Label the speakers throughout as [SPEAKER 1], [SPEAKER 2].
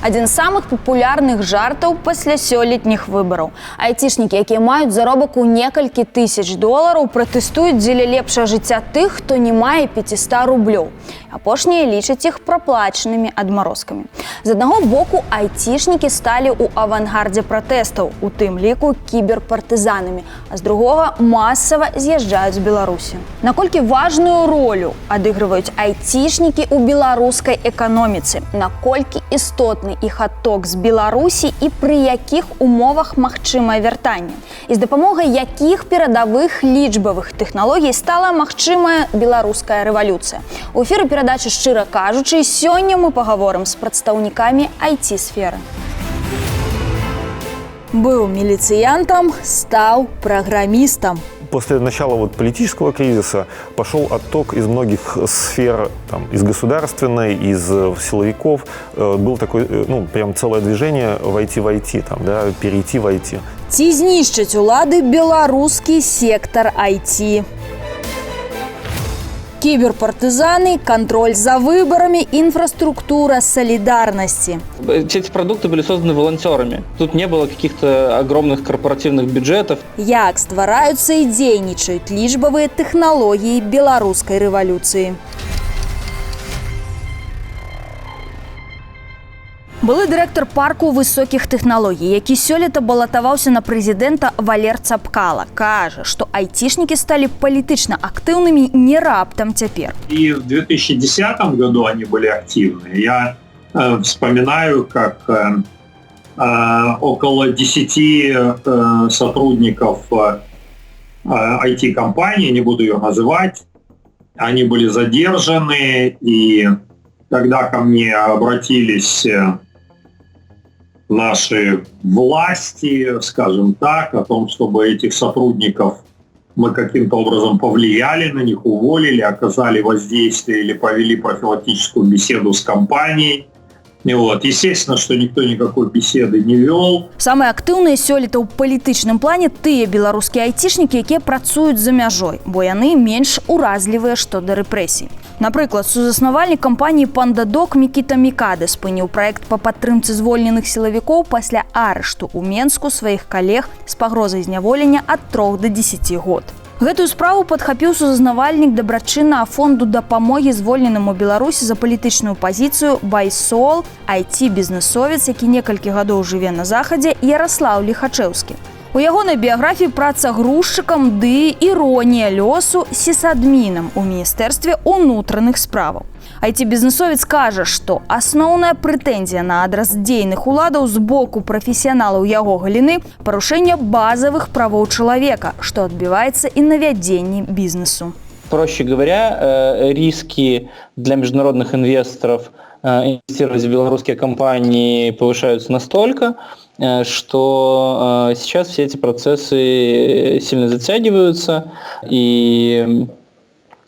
[SPEAKER 1] Адзін з самых папулярных жартаў пасля сёлетніх выбараў. Айцішнікі, якія маюць заробак у некалькі тысяч долараў, пратэстуюць дзеля лепшага жыцця тых, хто не мае 500 рублёў. Апошнія лічаць іх праплачанымі адмарозкамі. З аднаго боку, айцішнікі сталі ў авангардзе пратэстаў, у тым ліку кіберпартызанамі, а з другога масава з'язджаюць з Беларусі. Наколькі важную ролю адыгрываюць айцішнікі ў беларускай эканоміцы? Наколькі істотны іх адток з Беларусі і пры якіх умовах магчымае вяртанне? І з дапамогай якіх перадавых лічбавых тэхналогій стала магчымая беларуская рэвалюцыя? У эфіры перадачы «Шчыра кажучы», сёння мы пагаворым з прадстаўнікамі айці-сферы. Быў міліцыянтам, стаў праграмістам.
[SPEAKER 2] После начала политического кризиса пошел отток из многих сфер, из государственной, из силовиков. Был такой, прям целое движение войти в IT, перейти в IT.
[SPEAKER 1] Ці знішчаць улады беларускі сектор IT? Киберпартизаны, контроль за выборами, инфраструктура солидарности.
[SPEAKER 3] Эти продукты были созданы волонтерами. Тут не было каких-то огромных корпоративных бюджетов.
[SPEAKER 1] Як ствараюцца і дзейнічаюць лічбавыя тэхналогіі беларускай рэвалюцыі. Былы дырэктар парку высокіх тэхналогій, які сёлета балатаваўся на прэзідэнта Валер Цапкала, кажа, што айцішнікі сталі палітычна актыўнымі не раптам цяпер.
[SPEAKER 4] И в 2010 году они были активны. Я вспоминаю, как около 10 сотрудников IT-компании, не буду ее называть, они были задержаны, и когда ко мне обратились наши власти, скажем так, о том, чтобы этих сотрудников мы каким-то образом повлияли на них, уволили, оказали воздействие или повели профилактическую беседу с компанией. Естественно, что никто никакой беседы не вел.
[SPEAKER 1] Самыя актыўныя сёлета ў палітычным плане тыя беларускія айцішнікі, якія працуюць за мяжой, бо яны менш уразлівыя што да рэпрэсій. Напрыклад, сузаснавальнік кампаніі «Пандадок» Мікіта Мікады спыніў праект па падтрымцы звольненых сілавікоў пасля арышту ў Менску сваіх калег з пагрозай зняволення ад 3 до 10 год. Гэтую справу падхапіў сузаснавальнік дабрачыннага фонду дапамогі звольненым у Беларусі за палітычную пазіцыю Байсол, IT-бізнесовец, які некалькі гадоў жыве на захадзе, Яраслаў Ліхачэўскі. У ягонай біяграфіі праца грузчыкам ды іронія лёсу сісадмінам у Міністэрстве ўнутраных справаў. IT-бізнесовец кажа, што асноўная прэтэнзія на адрас дзейных уладаў з боку прафесіяналаў яго галіны – парушэнне базавых правоў чалавека, што адбіваецца і на вядзенні бізнесу.
[SPEAKER 3] Проще говоря, риски для международных инвесторов инвестировать в белорусские компании повышаются настолько, что сейчас все эти процессы сильно затягиваются, и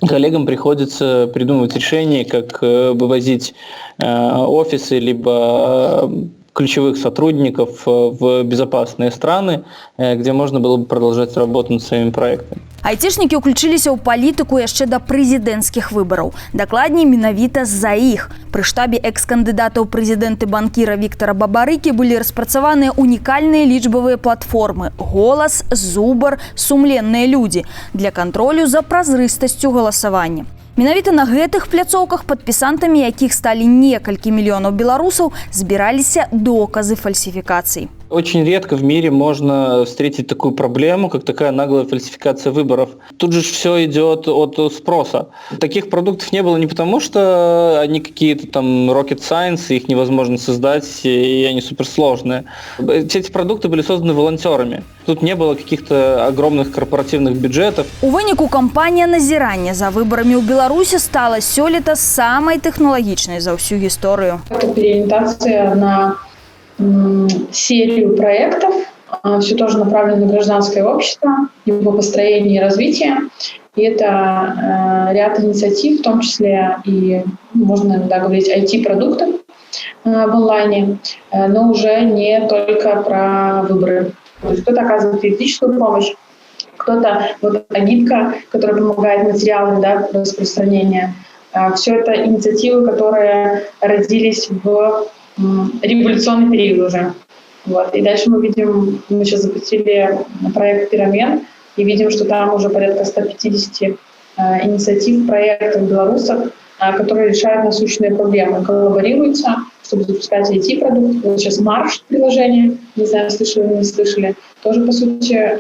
[SPEAKER 3] коллегам приходится придумывать решения, как вывозить офисы либо ключевых сотрудников в безопасные страны, где можно было бы продолжать работу над своими проектами.
[SPEAKER 1] Айцішнікі ўключыліся ў палітыку яшчэ да прэзідэнцкіх выбараў. Дакладней, менавіта з-за іх. Пры штабе экс-кандыдата ў прэзідэнты банкіра Віктара Бабарыкі былі распрацаваныя унікальныя лічбавыя платформы «Голас», «Зубар», «Сумленныя людзі» для кантролю за празрыстасцю галасавання. Менавіта на гэтых пляцоўках, падпісантамі якіх сталі некалькі мільёнаў беларусаў, збіраліся доказы фальсификаций.
[SPEAKER 3] Очень редко в мире можно встретить такую проблему, как такая наглая фальсификация выборов. Тут же все идет от спроса. Таких продуктов не было не потому, что они какие-то там rocket science, их невозможно создать, и они суперсложные. Эти продукты были созданы волонтерами. Тут не было каких-то огромных корпоративных бюджетов.
[SPEAKER 1] У выніку кампанія назірання за выбарамі ў Беларусі стала сёлета самай тэхналагічнай за ўсю гісторыю.
[SPEAKER 5] Это переориентация на серию проектов, все тоже направлено на гражданское общество, его построение и развитие. И это ряд инициатив, в том числе и, можно иногда говорить, IT-продуктов в онлайне, но уже не только про выборы. То есть кто-то оказывает юридическую помощь, кто-то агитка, которая помогает материалам распространения. Все это инициативы, которые родились в революционный период уже. Вот. И дальше мы сейчас запустили проект «Пиромен», и видим, что там уже порядка 150 инициатив, проектов белорусов, которые решают насущные проблемы, коллаборируются, чтобы запускать IT-продукт. Вот сейчас Марш приложение, не знаю, слышали или не слышали, тоже, по сути,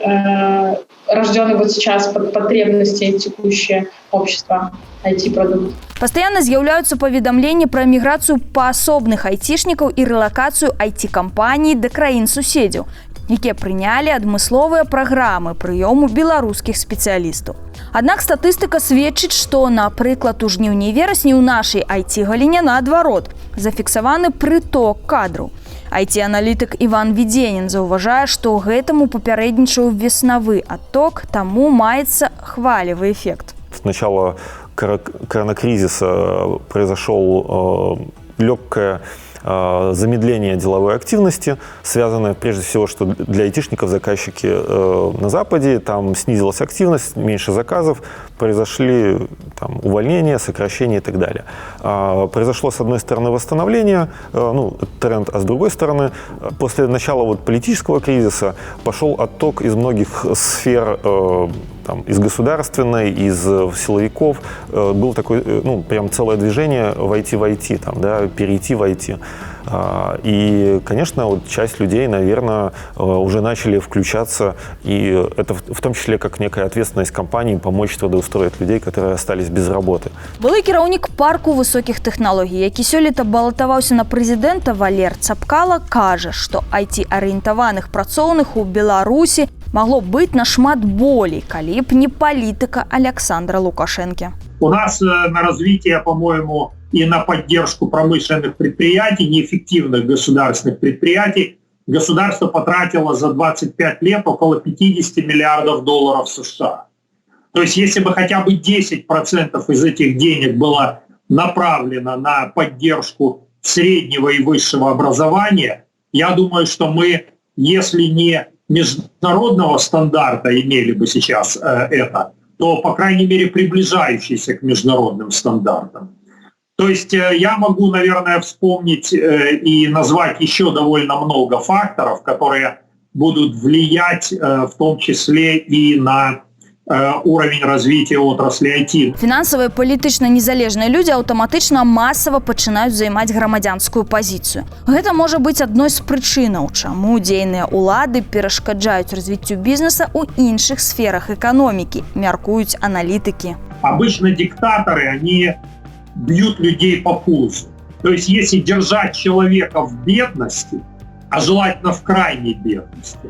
[SPEAKER 5] рожденный вот сейчас под потребности текущее общества IT-продукт.
[SPEAKER 1] Пастаянна з'яўляюцца паведамленні пра міграцыю паасобных айцішнікаў і рэлакацыю IT-кампаній да краін суседзяў, якія прынялі адмысловыя праграмы прыёму беларускіх спецыялістаў. Аднак статыстыка сведчыць, што, напрыклад, у жніўні і верасні ў нашай IT-галіне наадварот зафіксаваны прыток кадраў. IT-аналітык Іван Ведзенін заўважае, што гэтаму папярэднічаў веснавы адток, таму маецца хвалевы эффект.
[SPEAKER 2] С начала коронакризиса произошел легкое замедление деловой активности, связанное прежде всего, что для айтишников заказчики на Западе, там снизилась активность, меньше заказов, произошли там увольнения, сокращения и так далее. Произошло, с одной стороны, восстановление, тренд, а с другой стороны, после начала политического кризиса пошел отток из многих сфер, из государственной, из силовиков. Было такое, прям целое движение войти в IT, перейти в IT. И, конечно, часть людей, наверное, уже начали включаться, и это в том числе как некая ответственность компании помочь трудоустроить людей, которые остались без работы.
[SPEAKER 1] Былы кіраўнік парку высокіх тэхналогій, які сёлета балатаваўся на прэзідэнта, Валер Цапкала, кажа, што IT-арыентаваных працоўных у Беларусі магло быць нашмат болей, калі б не палітыка Александра Лукашенко.
[SPEAKER 4] У нас на развитие, по-моему, и на поддержку промышленных предприятий, неэффективных государственных предприятий, государство потратило за 25 лет около 50 миллиардов долларов США. То есть если бы хотя бы 10% из этих денег было направлено на поддержку среднего и высшего образования, я думаю, что мы, если не международного стандарта имели бы сейчас это, то, по крайней мере, приближающийся к международным стандартам. То есть я могу, наверное, вспомнить и назвать еще довольно много факторов, которые будут влиять в том числе и на уровень развития отрасли IT.
[SPEAKER 1] Фінансава і палітычна незалежныя людзі аўтаматычна масава пачынаюць займаць грамадзянскую пазіцыю. Гэта можа быць адной з прычынаў, чаму дзейныя ўлады перашкаджаюць развіццю бізнеса ў іншых сферах эканомікі, мяркуюць аналітыкі.
[SPEAKER 4] Обычно диктаторы, они бьют людей по пульсу. То есть если держать человека в бедности, а желательно в крайней бедности,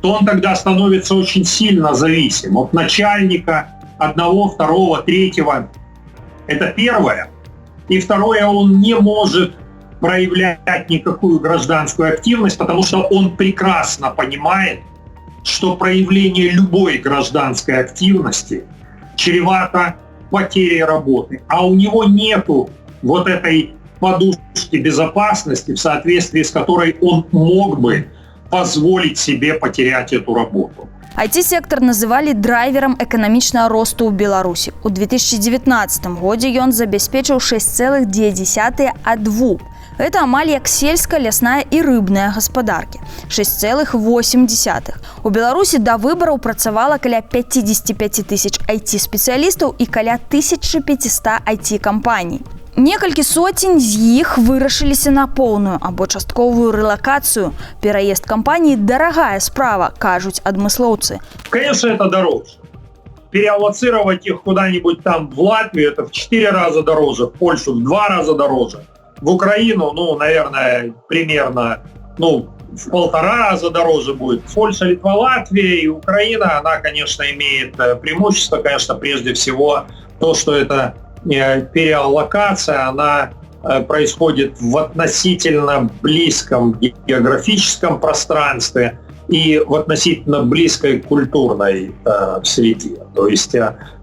[SPEAKER 4] то он тогда становится очень сильно зависим от начальника, одного, второго, третьего. Это первое. И второе, он не может проявлять никакую гражданскую активность, потому что он прекрасно понимает, что проявление любой гражданской активности чревато потерей работы. А у него нету вот этой подушки безопасности, в соответствии с которой он мог бы позволить себе потерять эту работу.
[SPEAKER 1] IT-сектор называлі драйверам эканамічнага росту ў Беларусі. У 2019 годзе ён забяспечыў 6,2 ад 2. Это амаль як сельская, лясная і рыбная гаспадаркі. 6,8. У Беларусі да выбараў працавала каля 55 тысяч IT-спецыялістаў і каля 1500 IT-кампаній. Некалькі сотень з іх вырашыліся на поўную або частковую рэлакацыю. Пераезд кампаніі дарагая справа, кажуць адмыслоўцы.
[SPEAKER 4] Конечно, это дороже. Переаллоцировать их куда-нибудь там в Латвию, это в 4 раза дороже, в Польшу в 2 раза дороже. В Украину, наверное, примерно, в 1,5 раза дороже будет. Польша, Литва, Латвия и Украина, она, конечно, имеет преимущество, конечно, прежде всего то, что это переаллокация, она происходит в относительно близком географическом пространстве и в относительно близкой культурной среде. То есть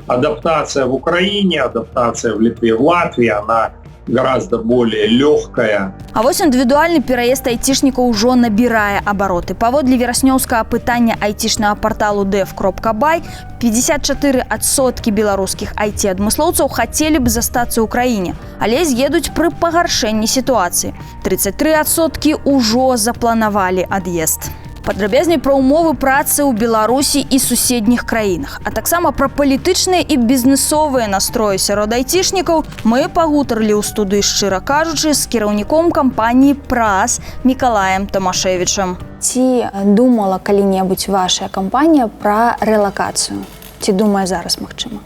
[SPEAKER 4] адаптация в Украине, адаптация в Литве, в Латвии, она гораздо более легкая.
[SPEAKER 1] А вось індывідуальны пераезд айцішнікаў ужо набірае абароты. Паводле вераснёўскага апытання айцішнага парталу dev.by 54% беларускіх айці-адмыслоўцаў хацелі б застацца ў краіне, але з'едуць пры пагаршэнні сітуацыі. 33% ужо запланавалі ад'езд. Падрабязней пра ўмовы працы ў Беларусі і суседніх краінах, а таксама пра палітычныя і бізнесовыя настроі сярод айцішнікаў мы пагутарылі ў студыі, шчыра кажучы, з кіраўніком кампаніі «Прас» Мікалаем Тамашевічам.
[SPEAKER 6] Ці думала калі-небудзь ваша кампанія пра рэлакацыю? Ці думае зараз магчыма?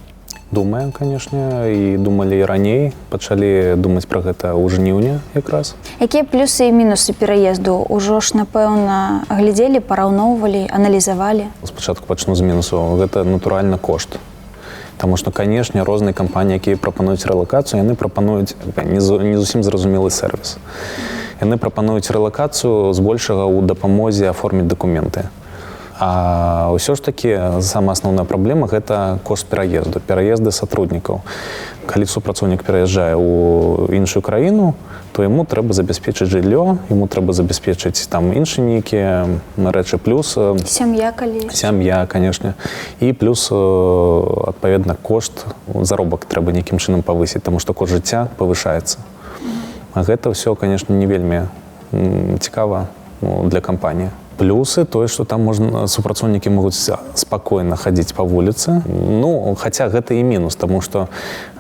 [SPEAKER 7] Думаем, конечно, і думалі і раней. Пачалі думаць пра гэта ў жніўні якраз.
[SPEAKER 6] Якія плюсы і мінусы пераезду? Ужо ж, напэўна, глядзелі, параўноўвалі, аналізавалі?
[SPEAKER 7] Спачатку пачну з мінусаў. Гэта натуральна кошт. Таму што, канешне, розныя кампаніі, якія прапануюць рэлакацыю, яны прапануюць не зусім зразумелы сервіс. Яны прапануюць рэлакацыю збольшага ў дапамозе аформіць дакументы. А ўсё ж такі самая асноўная праблема – гэта кошт пераезду, пераезды сотруднікаў. Калі супрацоўнік пераязджае ў іншую краіну, то яму трэба забяспечыць жыллё, яму трэба забяспечыць там іншыя нейкія рэчы, плюс
[SPEAKER 6] сям'я, калі
[SPEAKER 7] сям'я, канешне, і плюс адпаведна кошт, заробак трэба нейкім чынам павысіць, таму што кошт жыцця павышаецца. А гэта ўсё, канешне, не вельмі цікава для кампаніі. Плюсы тое, што там супрацоўнікі могуць спакойна хадзіць па вуліцы. Ну, хаця гэта і мінус, таму што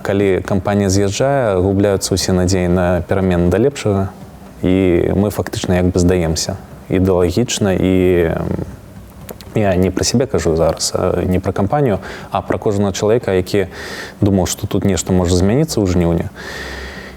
[SPEAKER 7] калі кампанія з'язджае, губляюцца ўсе надзеі на перамены да лепшага, і мы фактычна як бы здаемся ідэалагічна. І я не пра сябе кажу зараз, не пра кампанію, а пра кожнага чалавека, які думаў, што тут нешта можа змяніцца ў жніўні.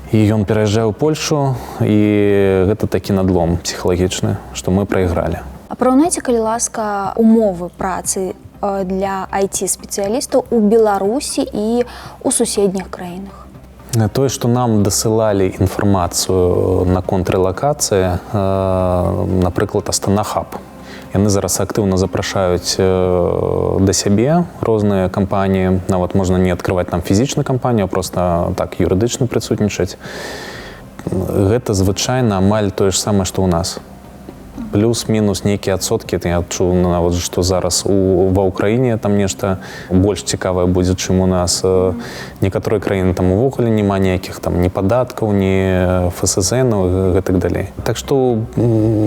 [SPEAKER 7] І ён пераязджае ў Польшу, і гэта такі надлом псіхалагічны, што мы прайгралі.
[SPEAKER 6] А параўнайце, калі ласка, умовы працы для IT-спецыялістаў у Беларусі і ў суседніх краінах.
[SPEAKER 7] Тое, што нам дасылалі інфармацыю наконт рэлакацыі, напрыклад, Астана Хаб. Яны зараз актыўна запрашаюць да сябе розныя кампаніі. Нават можна не адкрываць там фізічную кампанію, а проста так юрыдычна прысутнічаць. Гэта звычайна амаль тое ж самае, што ў нас. Плюс-мінус нейкія адсоткі. Я адчуў нават, што зараз ва ўкраіне там нешта больш цікавае будзе, чым у нас. Некаторыя краіны там увогуле няма ніякіх там ні падаткаў, ні ФСЗ-аў і гэтак далей. Так што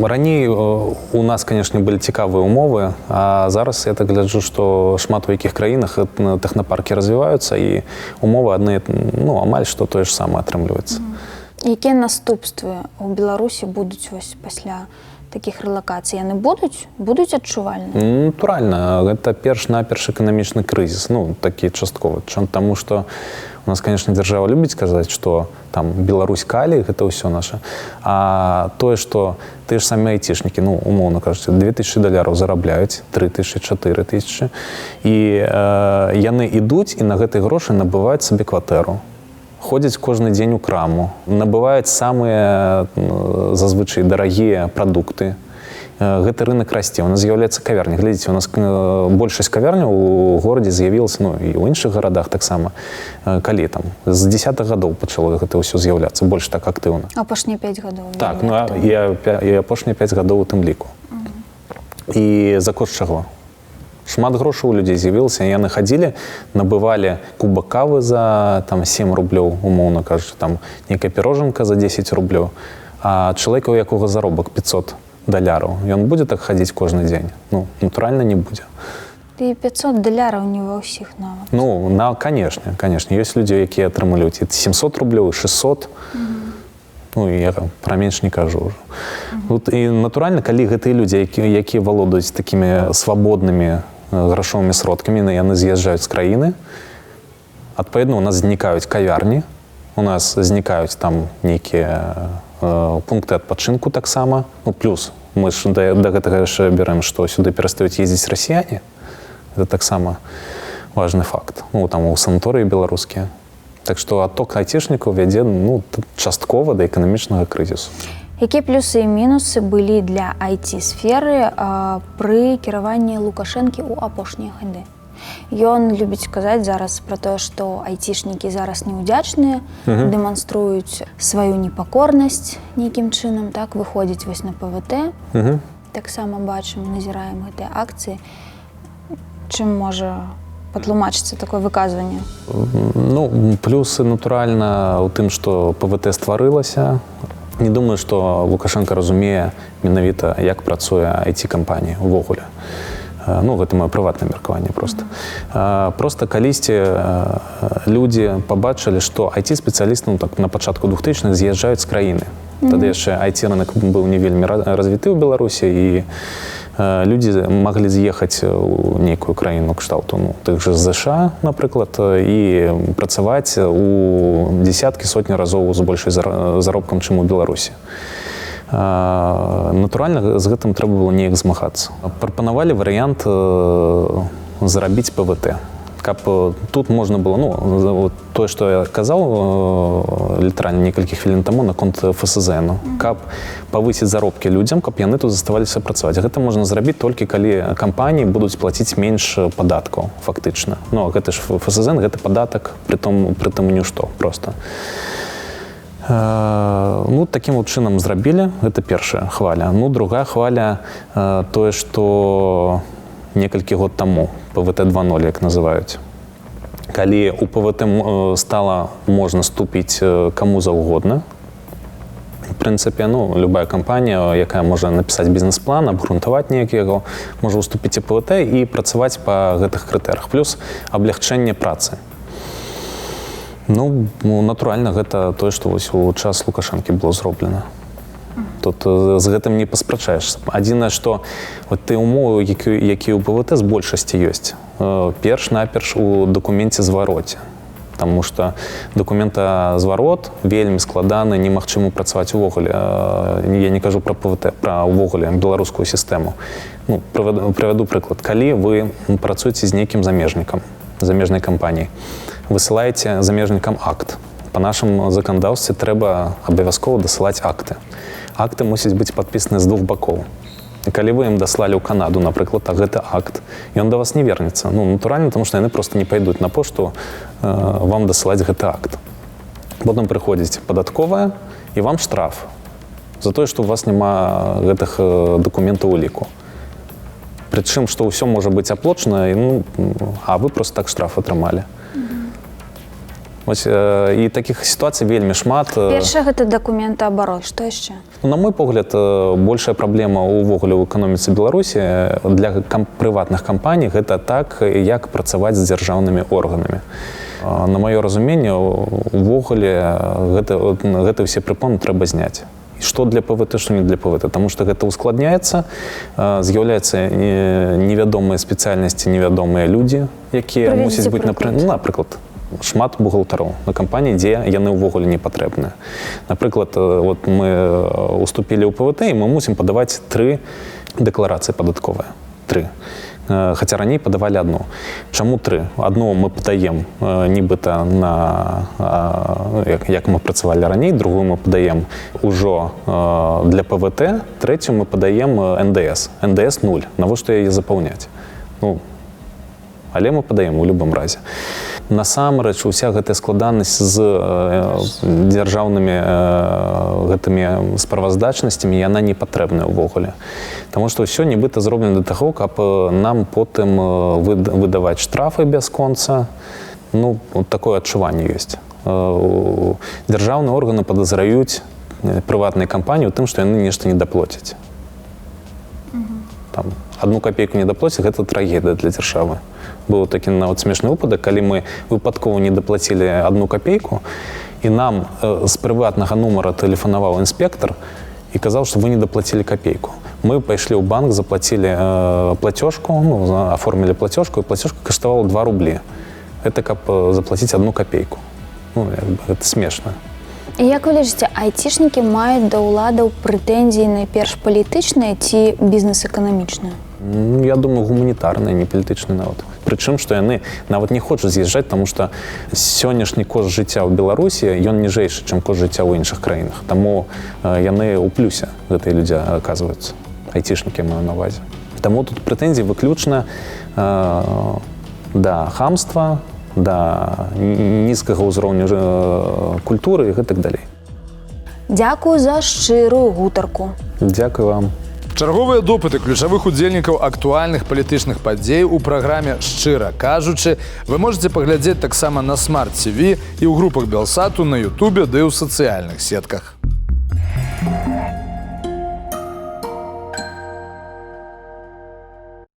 [SPEAKER 7] раней у нас, канешне, былі цікавыя умовы, а зараз я так гляджу, што шмат у якіх краінах тэхнапаркі развіваюцца і умовы адны, ну, амаль што тое ж самае атрымліваецца.
[SPEAKER 6] Якія наступствы ў Беларусі будуць вось пасля такіх рэлакацый? Яны будуць адчувальныя?
[SPEAKER 7] Натуральна. Гэта перш-наперш эканамічны крызіс, ну, такі частковы. Таму што у нас, конечно, дзяржава любіць казаць, што там Беларусь калі, гэта ўсё наша. А тое, што тыя ж самі айцішнікі, ну, умоўна кажучы, $2000 зарабляюць, 3000, 4000, і яны ідуць і на гэтай грошы набываюць сабе кватэру. Ходзяць кожны дзень у краму, набываюць самыя зазвычай дарагія прадукты. Гэты рынок расце, у нас з'яўляецца кавярня. Глядзіце, у нас большасць кавярняў у горадзе з'явілася, ну і ў іншых гарадах таксама. Калі там, з 10-х гадоў пачало гэта ўсё з'яўляцца, больш так актыўна.
[SPEAKER 6] Апошнія 5 гадоў.
[SPEAKER 7] Так, ну і апошнія 5 гадоў у тым ліку. І за кошт чаго? Шмат грошаў у людзей з'явілася, яны хадзілі, набывалі кубак кавы за там 7 рублёў, умоўна кажучы, там нейкая пірожанка за 10 рублёў, а чалавека, у якога заробак $500, ён будзе так хадзіць кожны дзень? Ну, натуральна не будзе.
[SPEAKER 6] І $500 не ва ўсіх нават.
[SPEAKER 7] Ну, канешне, ёсць людзі, якія атрымліваюць і 700 рублёў, і 600. Ну, я пра менш не кажу ўжо. І натуральна, калі гэтыя людзі, якія валодаюць такімі свабоднымі грашовымі сродкамі, яны з'язджаюць з краіны, адпаведна, у нас знікаюць кавярні, у нас знікаюць там нейкія пункты адпачынку таксама. Ну, плюс, мы ж да гэтага яшчэ берем, што сюды перастаюць ездзіць расіяне. Гэта таксама важны факт. Ну, там у санаторыі беларускія. Так што адток айцішнікаў вядзе, ну, часткова да эканамічнага крызісу.
[SPEAKER 6] Якія плюсы і мінусы былі для IT-сферы пры кіраванні Лукашэнкі ў апошнія гады? Ён любіць казаць зараз пра тое, што айцішнікі зараз неўдзячныя, дэманструюць сваю непакорнасць нейкім чынам, так, выходзіць вось на ПВТ. Таксама бачым, назіраем гэтыя акцыі. Чым можа патлумачыцца такое выказванне?
[SPEAKER 7] Ну, плюсы, натуральна, у тым, што ПВТ стварылася. Не думаю, што Лукашенко разумее менавіта, як працуе IT-кампанія ўвогуле. Ну, гэта маё прыватнае меркаванне проста. Проста калісьці людзі пабачылі, што IT-спецыялісты, ну, так, на пачатку 2000-х з'язджаюць з краіны. Тады яшчэ IT-рынак быў не вельмі развіты ў Беларусі, і людзі маглі з'ехаць у нейкую краіну кшталту, ну, тых жа з ЗША, напрыклад, і працаваць у дзесяткі, сотні разоў з большай заробкам, чым у Беларусі. Натуральна, з гэтым трэба было неяк змагацца. Прапанавалі варыянт зарабіць ПВТ. Каб тут можна было, ну, тое, што я казаў літаральна некалькі хвілін таму наконт ФСЗ, каб павысіць заробкі людзям, каб яны тут заставаліся працаваць. Гэта можна зрабіць толькі калі кампаніі будуць плаціць менш падаткаў, фактычна. Ну, гэта ж ФСЗ, гэта падатак, прытым нішто проста. Ну, такім вот чынам зрабілі, гэта першая хваля. Ну, другая хваля тое, што некалькі год таму, ПВТ 2.0, як называюць. Калі у ПВТ стала можна ступіць каму заўгодна, в прынцыпе, ну, любая кампанія, якая можа напісаць бізнес-план, абгрунтаваць неяк яго, можа уступіць у ПВТ і працаваць па гэтых крытэрыях. Плюс аблягчэнне працы. Ну, натуральна, гэта тое, што вось у час Лукашэнкі было зроблена. Тут з гэтым не паспрачаешся. Адзінае, што тыя ўмовы, якія ў ПВТ з большасці ёсць, перш-наперш у дакуменце звароце. Таму што дакументазварот вельмі складаны, немагчыма працаваць увогуле. Я не кажу пра ПВТ, пра увогуле беларускую сістэму. Ну, прывяду прыклад. Калі вы працуеце з нейкім замежнікам, замежнай кампаніяй, высылаеце замежнікам акт. Па нашым заканадаўстве трэба абавязкова дасылаць акты. Акты мусяць быць падпісаны з двух бакоў. І калі вы ім даслалі ў Канаду, напрыклад, а гэта акт, ён да вас не вернецца. Ну, натуральна, таму што яны проста не пайдуць на пошту вам дасылаць гэты акт. Потым прыходзіць падатковая, і вам штраф за тое, што ў вас няма гэтых дакументаў у ліку. Прычым, што ўсё можа быць аплочана, ну, а вы проста так штраф атрымалі. Ось, і такіх сітуацый вельмі шмат.
[SPEAKER 6] Першае гэта дакументаабарот. Што яшчэ?
[SPEAKER 7] На мой погляд, большая праблема ўвогуле ў эканоміцы Беларусі для прыватных кампаній гэта так, як працаваць з дзяржаўнымі органамі. На маё разуменне, увогуле гэты ўсе прыпоны трэба зняць. Што для ПВТ, што не для ПВТ. Таму што гэта ускладняецца, з'яўляюцца невядомыя спецыяльнасці, невядомыя людзі, якія мусяць быць, напрыклад, шмат бухгалтароў на кампаніі, дзе яны ўвогуле не патрэбныя. Напрыклад, вот мы уступілі ў ПВТ, і мы мусім падаваць 3 дэкларацыі падатковыя. 3. Хаця раней падавалі адну. Чаму 3? Адну мы падаем нібыта на, як мы працавалі раней, другую мы падаем ужо для ПВТ, трэцюю мы падаем НДС. НДС 0. Навошта яе запаўняць? Ну, але мы падаем у любым разе. Насамрэч, уся гэтая складанасць з дзяржаўнымі гэтымі справаздачнасцямі, яна не патрэбная ўвогуле. Таму што ўсё нібыта зроблена для таго, каб нам потым выдаваць штрафы бясконца. Ну, вот такое адчуванне ёсць. Дзяржаўныя органы падазраюць прыватныя кампаніі ў тым, што яны нешта не даплоцяць. Там, 1 копейку не даплоцяць, гэта трагедыя для дзяржавы. Быў такі нават смешны выпадак, калі мы выпадкова не даплацілі 1 копейку, і нам з прыватнага нумара тэлефанаваў інспектар і казаў, што вы не даплацілі копейку. Мы пайшлі ў банк, заплацілі плацёжку, ну, аформілі плацёжку, і плацёжка каштавала 2 рублі. Гэта каб заплаціць 1 копейку. Ну, гэта смешна.
[SPEAKER 6] І як вы лічыце, айцішнікі маюць да ўладаў прэтэнзіі найперш палітычныя ці бізнес-эканамічныя?
[SPEAKER 7] Я думаю, гуманітарныя, не палітычныя нават. Прычым, што яны нават не хочуць з'язджаць, таму што сённяшні кошт жыцця ў Беларусі, ён ніжэйшы, чым кошт жыцця ў іншых краінах. Таму яны ў плюсе, гэтыя людзі аказваюцца. Айцішнікі маю на ўвазе. Таму тут прэтэнзіі выключна да хамства, да нізкага ўзроўню культуры і гэтак далей.
[SPEAKER 6] Дзякую за шчырую гутарку.
[SPEAKER 7] Дзякую вам.
[SPEAKER 8] Чарговыя допыты ключавых удзельнікаў актуальных палітычных падзей у праграме «Шчыра кажучы» вы можете паглядзець таксама на Смарт ТВ і ў групах Белсату на Ютубе ды ў сацыяльных сетках.